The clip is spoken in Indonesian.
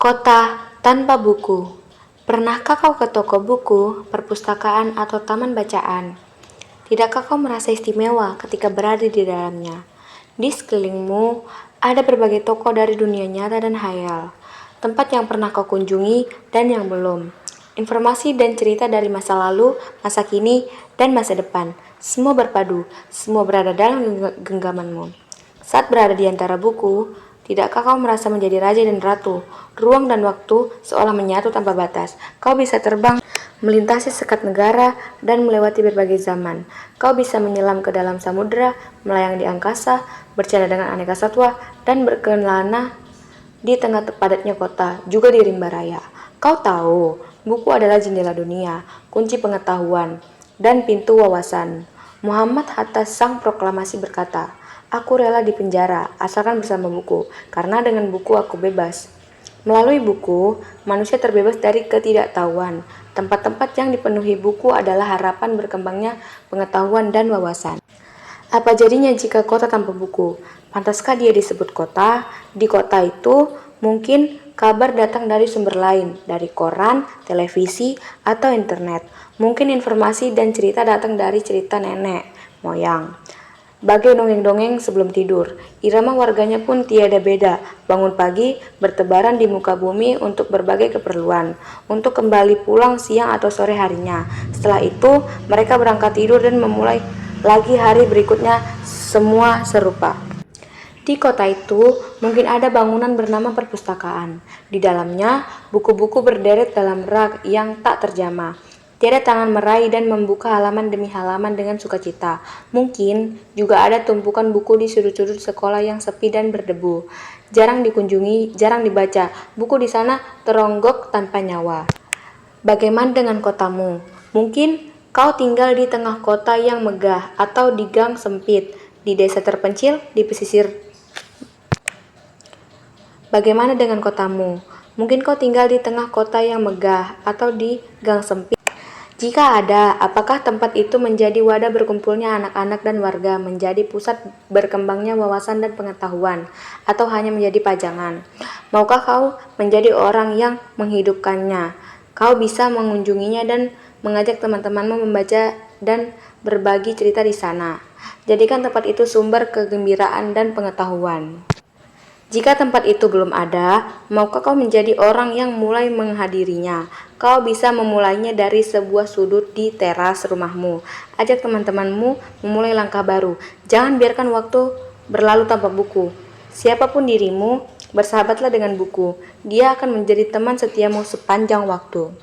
Kota tanpa buku. Pernahkah kau ke toko buku, perpustakaan, atau taman bacaan? Tidakkah kau merasa istimewa ketika berada di dalamnya? Di sekelilingmu ada berbagai toko dari dunia nyata dan hayal, tempat yang pernah kau kunjungi dan yang belum. Informasi dan cerita dari masa lalu, masa kini, dan masa depan. Semua berpadu, semua berada dalam genggamanmu. Saat berada di antara buku, tidakkah kau merasa menjadi raja dan ratu? Ruang dan waktu seolah menyatu tanpa batas. Kau bisa terbang, melintasi sekat negara, dan melewati berbagai zaman. Kau bisa menyelam ke dalam samudera, melayang di angkasa, bercanda dengan aneka satwa, dan berkelana di tengah padatnya kota, juga di rimba raya. Kau tahu, buku adalah jendela dunia, kunci pengetahuan, dan pintu wawasan. Muhammad Hatta sang proklamasi berkata, "Aku rela di penjara, asalkan bersama buku, karena dengan buku aku bebas." Melalui buku, manusia terbebas dari ketidaktahuan. Tempat-tempat yang dipenuhi buku adalah harapan berkembangnya pengetahuan dan wawasan. Apa jadinya jika kota tanpa buku? Pantaskah dia disebut kota? Di kota itu, mungkin kabar datang dari sumber lain, dari koran, televisi, atau internet. Mungkin informasi dan cerita datang dari cerita nenek, moyang. Bagai dongeng-dongeng sebelum tidur, irama warganya pun tiada beda. Bangun pagi, bertebaran di muka bumi untuk berbagai keperluan, untuk kembali pulang siang atau sore harinya. Setelah itu, mereka berangkat tidur dan memulai lagi hari berikutnya, semua serupa. Di kota itu, mungkin ada bangunan bernama perpustakaan. Di dalamnya, buku-buku berderet dalam rak yang tak terjamah. Tiada tangan meraih dan membuka halaman demi halaman dengan sukacita. Mungkin juga ada tumpukan buku di sudut-sudut sekolah yang sepi dan berdebu. Jarang dikunjungi, jarang dibaca. Buku di sana teronggok tanpa nyawa. Bagaimana dengan kotamu? Mungkin kau tinggal di tengah kota yang megah atau di gang sempit, di desa terpencil, di pesisir. Bagaimana dengan kotamu? Mungkin kau tinggal di tengah kota yang megah atau di gang sempit. Jika ada, apakah tempat itu menjadi wadah berkumpulnya anak-anak dan warga, menjadi pusat berkembangnya wawasan dan pengetahuan, atau hanya menjadi pajangan? Maukah kau menjadi orang yang menghidupkannya? Kau bisa mengunjunginya dan mengajak teman-temanmu membaca dan berbagi cerita di sana. Jadikan tempat itu sumber kegembiraan dan pengetahuan. Jika tempat itu belum ada, maukah kau menjadi orang yang mulai menghadirinya? Kau bisa memulainya dari sebuah sudut di teras rumahmu. Ajak teman-temanmu memulai langkah baru. Jangan biarkan waktu berlalu tanpa buku. Siapapun dirimu, bersahabatlah dengan buku. Dia akan menjadi teman setiamu sepanjang waktu.